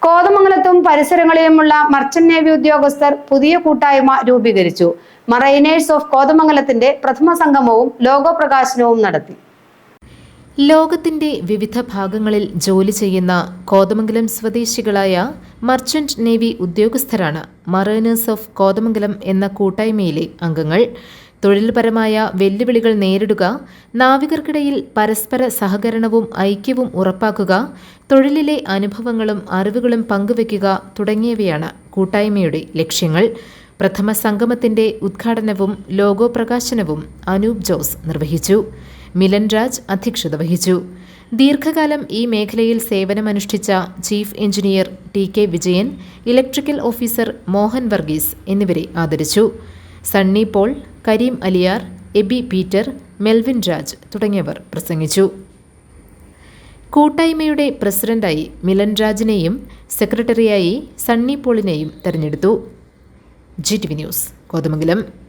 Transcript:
കോതമംഗലത്തും പരിസരങ്ങളിലുമുള്ള merchant navy ഉദ്യോഗസ്ഥർ പുതിയ കൂട്ടായ്മ രൂപീകരിച്ചു. മറൈനേഴ്സ് ഓഫ് കോതമംഗലത്തിന്റെ പ്രഥമ സംഗമവും ലോഗോ പ്രകാശനവും നടത്തി. ലോകത്തിന്റെ വിവിധ ഭാഗങ്ങളിൽ ജോലി ചെയ്യുന്ന കോതമംഗലം സ്വദേശികളായ മർച്ചന്റ് നേവി ഉദ്യോഗസ്ഥരാണ് മറൈനേഴ്സ് ഓഫ് കോതമംഗലം എന്ന കൂട്ടായ്മയിലെ അംഗങ്ങൾ. തൊഴിൽപരമായ വെല്ലുവിളികൾ നേരിടുക, നാവികർക്കിടയിൽ പരസ്പര സഹകരണവും ഐക്യവും ഉറപ്പാക്കുക, തൊഴിലിലെ അനുഭവങ്ങളും അറിവുകളും പങ്കുവയ്ക്കുക തുടങ്ങിയവയാണ് കൂട്ടായ്മയുടെ ലക്ഷ്യങ്ങൾ. പ്രഥമ സംഗമത്തിന്റെ ഉദ്ഘാടനവും ലോഗോ പ്രകാശനവും അനൂപ് ജോസ് നിർവഹിച്ചു. മിലൻ രാജ് അധ്യക്ഷത വഹിച്ചു. ദീർഘകാലം ഈ മേഖലയിൽ സേവനമനുഷ്ഠിച്ച chief engineer TK Vijayan, electrical officer Mohan Varghese എന്നിവരെ ആദരിച്ചു. Sunny Paul, Kareem Aliyar, Aby Peter, Melvin Raj തുടങ്ങിയവർ പ്രസംഗിച്ചു. കൂട്ടായ്മയുടെ പ്രസിഡന്റായി മിലൻ രാജിനെയും സെക്രട്ടറിയായി സണ്ണി പോളിനെയും തെരഞ്ഞെടുത്തു. GTV news, Kothamangalam.